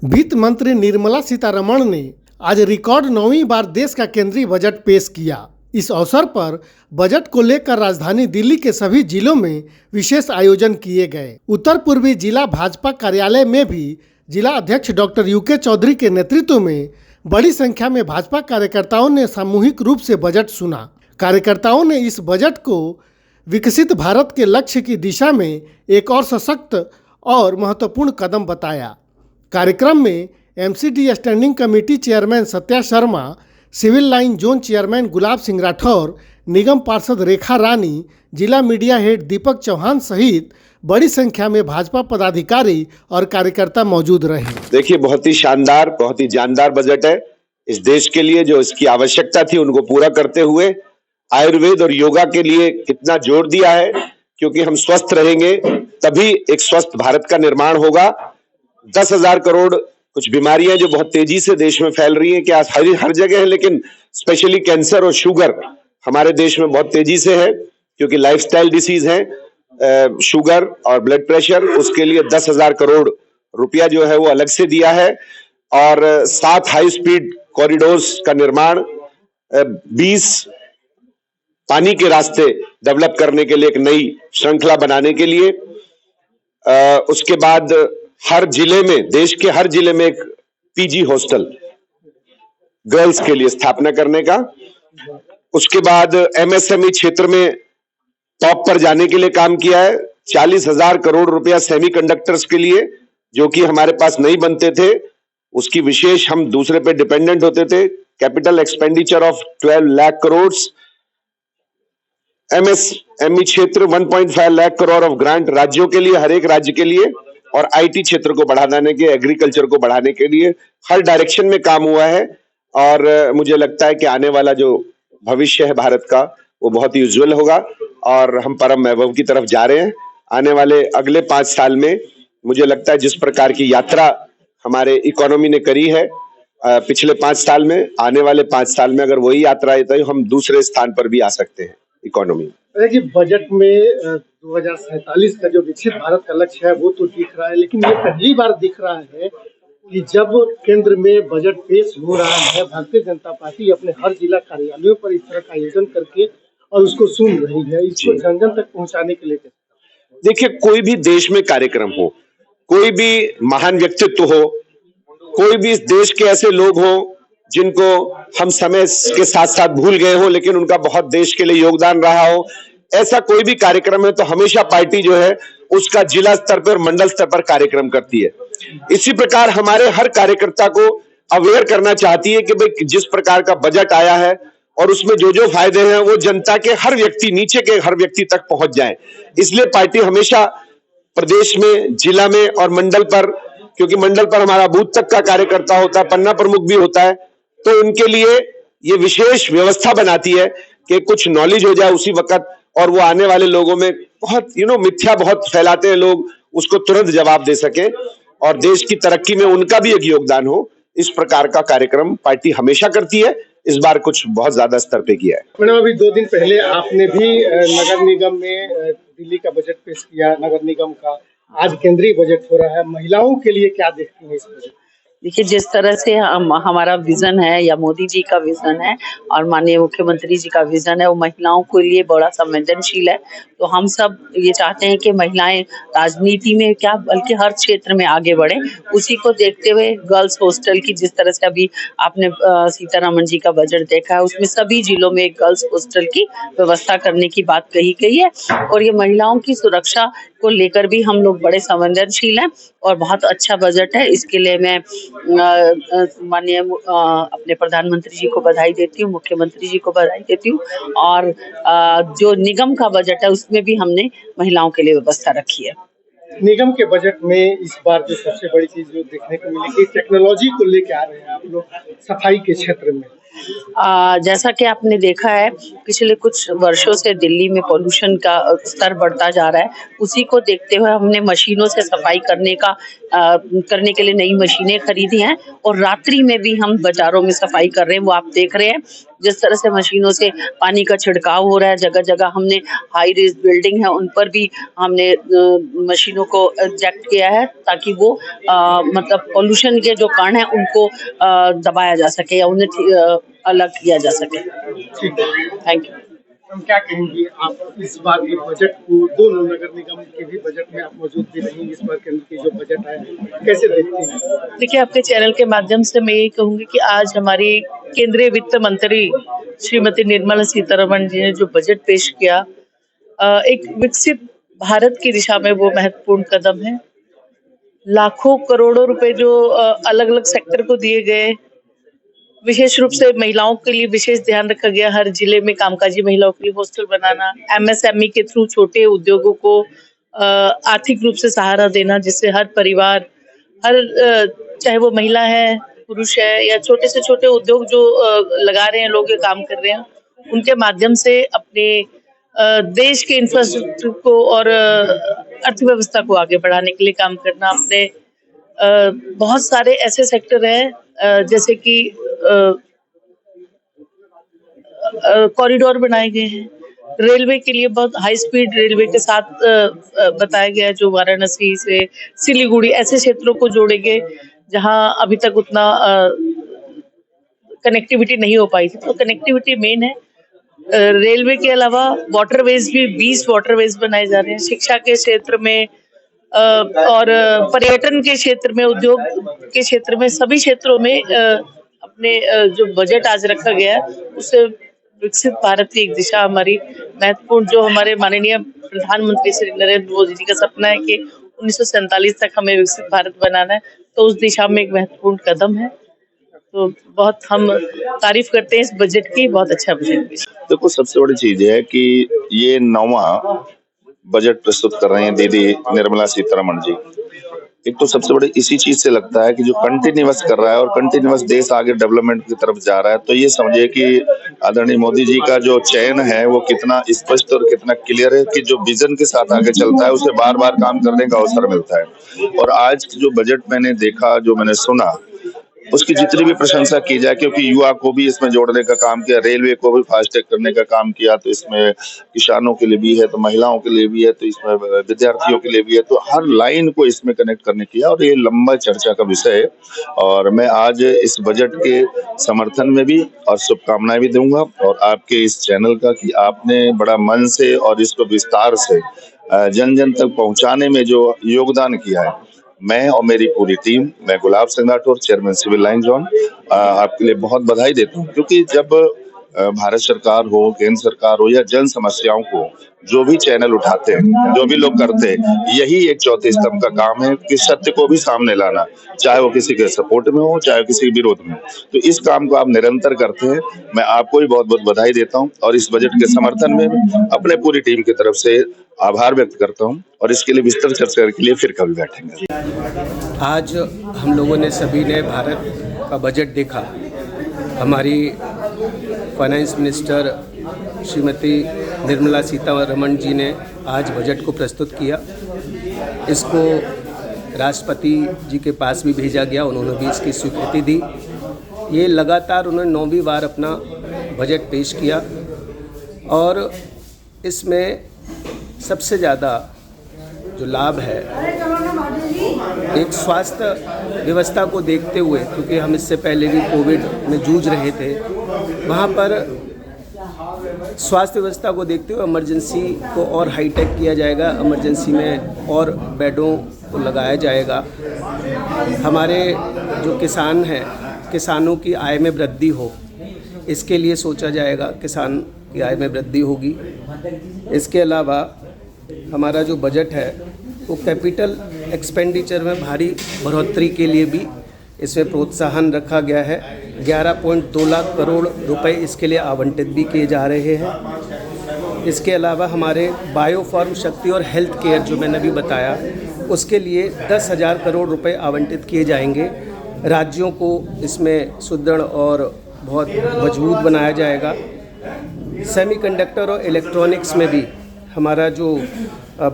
वित्त मंत्री निर्मला सीतारमण ने आज रिकॉर्ड 9वीं बार देश का केंद्रीय बजट पेश किया। इस अवसर पर बजट को लेकर राजधानी दिल्ली के सभी जिलों में विशेष आयोजन किए गए। उत्तर पूर्वी जिला भाजपा कार्यालय में भी जिला अध्यक्ष डॉक्टर यूके चौधरी के नेतृत्व में बड़ी संख्या में भाजपा कार्यकर्ताओं ने सामूहिक रूप से बजट सुना। कार्यकर्ताओं ने इस बजट को विकसित भारत के लक्ष्य की दिशा में एक और सशक्त और महत्वपूर्ण कदम बताया। कार्यक्रम में MCD standing committee chairman Satya Sharma, civil line zone chairman Gulab Singh Rathore, निगम पार्षद रेखा रानी, जिला मीडिया हेड दीपक चौहान सहित बड़ी संख्या में भाजपा पदाधिकारी और कार्यकर्ता मौजूद रहे। देखिए, बहुत ही शानदार, बहुत ही जानदार बजट है। इस देश के लिए जो इसकी आवश्यकता थी उनको पूरा करते हुए आयुर्वेद और योगा के लिए कितना जोर दिया है, क्योंकि हम स्वस्थ रहेंगे तभी एक स्वस्थ भारत का निर्माण होगा। 10,000 करोड़ कुछ बीमारियां जो बहुत तेजी से देश में फैल रही हैं, क्या हर जगह है, लेकिन स्पेशली कैंसर और शुगर हमारे देश में बहुत तेजी से है, क्योंकि लाइफस्टाइल डिसीज है। शुगर और ब्लड प्रेशर, उसके लिए 10,000 करोड़ रुपया जो है वो अलग से दिया है। और 7 हाई स्पीड कॉरिडोर्स का निर्माण, 20 पानी के रास्ते डेवलप करने के लिए एक नई श्रृंखला बनाने के लिए, उसके बाद हर जिले में, देश के हर जिले में एक पीजी हॉस्टल गर्ल्स के लिए स्थापना करने का, उसके बाद एमएसएमई क्षेत्र में टॉप पर जाने के लिए काम किया है। 40,000 करोड़ रुपया सेमीकंडक्टर्स के लिए, जो कि हमारे पास नहीं बनते थे, उसकी विशेष, हम दूसरे पे डिपेंडेंट होते थे। Capital expenditure of 12 lakh crore. MSME क्षेत्र 1.5 लाख करोड़ ऑफ ग्रांट राज्यों के लिए, हर एक राज्य के लिए, और आईटी क्षेत्र को बढ़ाने के, एग्रीकल्चर को बढ़ाने के लिए हर डायरेक्शन में काम हुआ है। और मुझे लगता है कि आने वाला जो भविष्य है भारत का, वो बहुत ही उज्जवल होगा और हम परम वैभव की तरफ जा रहे हैं। आने वाले अगले 5 साल में मुझे लगता है जिस प्रकार की यात्रा हमारे इकोनॉमी ने करी है पिछले 5 साल में, आने वाले 5 साल में अगर वही यात्रा है तो हम दूसरे स्थान पर भी आ सकते हैं इकोनॉमी में। देखिए, बजट में 2047 का जो विकसित भारत का लक्ष्य है वो तो दिख रहा है, लेकिन ये पहली बार दिख रहा है कि जब केंद्र में बजट पेश हो रहा है, भारतीय जनता पार्टी अपने हर जिला कार्यालयों पर इस तरह का आयोजन करके और उसको सुन रही है, इसको जन जन तक पहुंचाने के लिए। देखिए, कोई भी देश में कार्यक्रम हो, कोई भी महान व्यक्तित्व हो, कोई भी इस देश के ऐसे लोग हो जिनको हम समय के साथ साथ भूल गए हो, लेकिन उनका बहुत देश के लिए योगदान रहा हो, ऐसा कोई भी कार्यक्रम है तो हमेशा पार्टी जो है उसका जिला स्तर पर, मंडल स्तर पर कार्यक्रम करती है। इसी प्रकार हमारे हर कार्यकर्ता को अवेयर करना चाहती है कि भाई जिस प्रकार का बजट आया है और उसमें जो जो फायदे हैं वो जनता के हर व्यक्ति, नीचे के हर व्यक्ति तक पहुंच जाए। इसलिए पार्टी हमेशा प्रदेश में, जिला में और मंडल पर, क्योंकि मंडल पर हमारा बूथ तक का कार्यकर्ता होता है, पन्ना प्रमुख भी होता है, तो उनके लिए ये विशेष व्यवस्था बनाती है कि कुछ नॉलेज हो जाए उसी वक्त, और वो आने वाले लोगों में बहुत मिथ्या बहुत फैलाते हैं लोग, उसको तुरंत जवाब दे सके और देश की तरक्की में उनका भी एक योगदान हो। इस प्रकार का कार्यक्रम पार्टी हमेशा करती है, इस बार कुछ बहुत ज्यादा स्तर पे किया है। मैडम, अभी 2 दिन पहले आपने भी नगर निगम में दिल्ली का बजट पेश किया, नगर निगम का। आज केंद्रीय बजट हो रहा है, महिलाओं के लिए क्या देखती हैं इस बजट? देखिए, जिस तरह से हमारा विजन है या मोदी जी का विजन है और माननीय मुख्यमंत्री जी का विजन है, वो महिलाओं के लिए बड़ा संवेदनशील है। तो हम सब ये चाहते हैं कि महिलाएं राजनीति में क्या, बल्कि हर क्षेत्र में आगे बढ़े। उसी को देखते हुए गर्ल्स हॉस्टल की, जिस तरह से अभी आपने सीतारमण जी का बजट देखा है, उसमें सभी जिलों में एक गर्ल्स हॉस्टल की व्यवस्था करने की बात कही गई है। और ये महिलाओं की सुरक्षा को लेकर भी हम लोग बड़े संवेदनशील हैं और बहुत अच्छा बजट है। इसके लिए मैं माननीय अपने प्रधानमंत्री जी को बधाई देती हूँ, मुख्यमंत्री जी को बधाई देती हूँ। और जो निगम का बजट है उसमें भी हमने महिलाओं के लिए व्यवस्था रखी है। निगम के बजट में इस बार जो सबसे बड़ी चीज जो देखने को मिलेगी, टेक्नोलॉजी को लेकर आ रहे हैं आप लोग सफाई के क्षेत्र में। जैसा कि आपने देखा है पिछले कुछ वर्षों से दिल्ली में पोल्यूशन का स्तर बढ़ता जा रहा है, उसी को देखते हुए हमने मशीनों से सफाई करने के लिए नई मशीनें खरीदी हैं और रात्रि में भी हम बाजारों में सफाई कर रहे हैं। वो आप देख रहे हैं जिस तरह से मशीनों से पानी का छिड़काव हो रहा है, जगह जगह हमने हाई रेज बिल्डिंग है उन पर भी हमने मशीनों को इंजेक्ट किया है ताकि वो मतलब पोल्यूशन के जो कारण है उनको दबाया जा सके या उन्हें अलग किया जा सके। Thank you. हम क्या कहेंगी आप इस बार के बजट को, दोनों नगर निगम के भी बजट में आप मौजूद भी रहेंगे, इस बार केंद्र की जो बजट है कैसे देखते हैं? देखिए, आपके चैनल के माध्यम से मैं यही कहूंगी कि आज हमारी केंद्रीय वित्त मंत्री श्रीमती निर्मला सीतारमण जी ने जो बजट पेश किया, एक विकसित भारत की दिशा में वो महत्वपूर्ण कदम है। लाखों करोड़ों रुपए जो अलग अलग सेक्टर को दिए गए, विशेष रूप से महिलाओं के लिए विशेष ध्यान रखा गया। हर जिले में कामकाजी महिलाओं के लिए हॉस्टल बनाना, एमएसएमई के थ्रू छोटे उद्योगों को आर्थिक रूप से सहारा देना, जिससे हर परिवार, चाहे वो महिला है, पुरुष है या छोटे से छोटे उद्योग जो लगा रहे हैं लोग, ये काम कर रहे हैं, उनके माध्यम से अपने देश के इंफ्रास्ट्रक्चर को और अर्थव्यवस्था को आगे बढ़ाने के लिए काम करना। अपने बहुत सारे ऐसे सेक्टर हैं जैसे कि कॉरिडोर बनाए गए हैं, रेलवे के लिए बहुत हाई स्पीड रेलवे के साथ बताया गया है, जो वाराणसी से सिलीगुड़ी ऐसे क्षेत्रों को जोड़ेंगे जहां अभी तक उतना कनेक्टिविटी नहीं हो पाई थी। तो कनेक्टिविटी मेन है। रेलवे के अलावा वाटरवेज भी 20 वाटरवेज बनाए जा रहे हैं। शिक्षा के क्षेत्र में और पर्यटन के क्षेत्र में, उद्योग के क्षेत्र में, सभी क्षेत्रों में अपने जो बजट आज रखा गया है उससे विकसित भारत की एक दिशा हमारी महत्वपूर्ण, जो हमारे माननीय प्रधानमंत्री श्री नरेंद्र मोदी जी का सपना है कि 1947 तक हमें विकसित भारत बनाना है, तो उस दिशा में एक महत्वपूर्ण कदम है। तो बहुत हम तारीफ करते हैं इस बजट की, बहुत अच्छा बजट। देखो, सबसे बड़ी चीज है कि ये 9वां बजट प्रस्तुत कर रहे हैं दीदी निर्मला सीतारमण जी। एक तो सबसे बड़ी इसी चीज से लगता है कि जो कंटिन्यूअस कर रहा है और कंटिन्यूअस देश आगे डेवलपमेंट की तरफ जा रहा है, तो ये समझिए कि आदरणीय मोदी जी का जो चयन है वो कितना स्पष्ट और कितना क्लियर है कि जो विजन के साथ आगे चलता है उसे बार बार काम करने का अवसर मिलता है। और आज जो बजट मैंने देखा, जो मैंने सुना, उसकी जितनी भी प्रशंसा की जाए, क्योंकि युवा को भी इसमें जोड़ने का काम किया, रेलवे को भी फास्टैग करने का काम किया, तो इसमें किसानों के लिए भी है, तो महिलाओं के लिए भी है, तो इसमें विद्यार्थियों के लिए भी है, तो हर लाइन को इसमें कनेक्ट करने किया और ये लंबा चर्चा का विषय है। और मैं आज इस बजट के समर्थन में भी और शुभकामनाएं भी दूंगा, और आपके इस चैनल का कि आपने बड़ा मन से और इसको विस्तार से जन जन तक पहुंचाने में जो योगदान किया है, मैं और मेरी पूरी टीम, मैं Gulab Singh Rathore, chairman civil line zone, आपके लिए बहुत बधाई देता हूँ। क्योंकि जब भारत सरकार हो, केंद्र सरकार हो या जन समस्याओं को जो भी चैनल उठाते हैं, जो भी लोग करते हैं, यही एक चौथे स्तंभ का काम है कि सत्य को भी सामने लाना, चाहे वो किसी के सपोर्ट में हो, चाहे किसी के विरोध में। तो इस काम को आप निरंतर करते हैं। मैं आपको भी बहुत बहुत बधाई देता हूं और इस बजट के समर्थन में अपने पूरी टीम की तरफ से आभार व्यक्त करता हूं, और इसके लिए विस्तृत चर्चा के लिए फिर कभी बैठेंगे। आज हम लोगों ने सभी ने भारत का बजट देखा। हमारी फाइनेंस मिनिस्टर श्रीमती निर्मला सीतारमण जी ने आज बजट को प्रस्तुत किया। इसको राष्ट्रपति जी के पास भी भेजा गया, उन्होंने भी इसकी स्वीकृति दी। ये लगातार उन्होंने 9वीं बार अपना बजट पेश किया और इसमें सबसे ज़्यादा जो लाभ है, एक स्वास्थ्य व्यवस्था को देखते हुए, क्योंकि हम इससे पहले भी कोविड में जूझ रहे थे, वहाँ पर स्वास्थ्य व्यवस्था को देखते हुए इमरजेंसी को और हाईटेक किया जाएगा, इमरजेंसी में और बेडों को लगाया जाएगा। हमारे जो किसान हैं, किसानों की आय में वृद्धि हो, इसके लिए सोचा जाएगा, किसान की आय में वृद्धि होगी। इसके अलावा हमारा जो बजट है वो कैपिटल एक्सपेंडिचर में भारी बढ़ोतरी के लिए भी इसमें प्रोत्साहन रखा गया है। 11.2 लाख करोड़ रुपए इसके लिए आवंटित भी किए जा रहे हैं। इसके अलावा हमारे बायोफार्म शक्ति और हेल्थ केयर, जो मैंने अभी बताया, उसके लिए 10,000 करोड़ रुपए आवंटित किए जाएंगे। राज्यों को इसमें सुदृढ़ और बहुत मजबूत बनाया जाएगा। सेमीकंडक्टर और इलेक्ट्रॉनिक्स में भी हमारा जो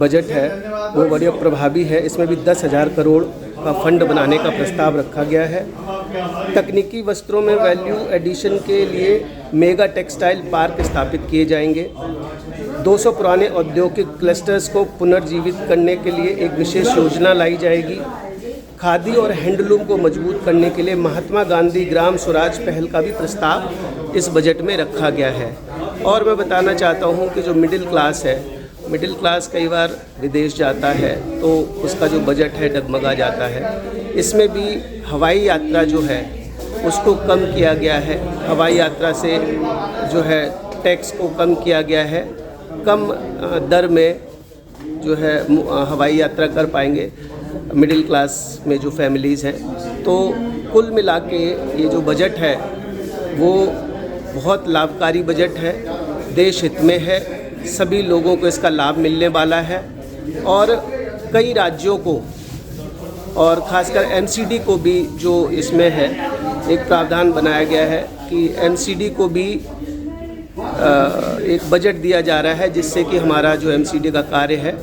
बजट है वो बड़ा प्रभावी है। इसमें भी 10,000 करोड़ का फंड बनाने का प्रस्ताव रखा गया है। तकनीकी वस्त्रों में वैल्यू एडिशन के लिए मेगा टेक्सटाइल पार्क स्थापित किए जाएंगे। 200 पुराने औद्योगिक क्लस्टर्स को पुनर्जीवित करने के लिए एक विशेष योजना लाई जाएगी। खादी और हैंडलूम को मजबूत करने के लिए महात्मा गांधी ग्राम स्वराज पहल का भी प्रस्ताव इस बजट में रखा गया है। और मैं बताना चाहता हूं कि जो मिडिल क्लास है, मिडिल क्लास कई बार विदेश जाता है तो उसका जो बजट है डगमगा जाता है। इसमें भी हवाई यात्रा जो है उसको कम किया गया है। हवाई यात्रा से जो है टैक्स को कम किया गया है। कम दर में जो है हवाई यात्रा कर पाएंगे मिडिल क्लास में जो फैमिलीज़ हैं। तो कुल मिला के ये जो बजट है वो बहुत लाभकारी बजट है, देश हित में है, सभी लोगों को इसका लाभ मिलने वाला है। और कई राज्यों को और ख़ासकर एमसीडी को भी जो इसमें है एक प्रावधान बनाया गया है कि एमसीडी को भी एक बजट दिया जा रहा है जिससे कि हमारा जो एमसीडी का कार्य है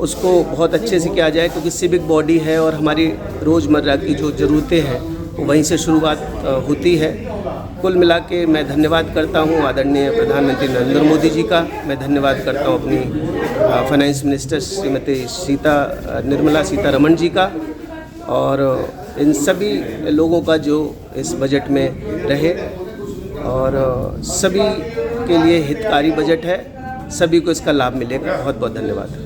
उसको बहुत अच्छे से किया जाए, क्योंकि सिविक बॉडी है और हमारी रोज़मर्रा की जो ज़रूरतें हैं वो वहीं से शुरुआत होती है। कुल मिला के मैं धन्यवाद करता हूँ आदरणीय प्रधानमंत्री नरेंद्र मोदी जी का। मैं धन्यवाद करता हूँ अपनी फाइनेंस मिनिस्टर श्रीमती निर्मला सीतारमण जी का और इन सभी लोगों का जो इस बजट में रहे और सभी के लिए हितकारी बजट है, सभी को इसका लाभ मिलेगा। बहुत बहुत धन्यवाद।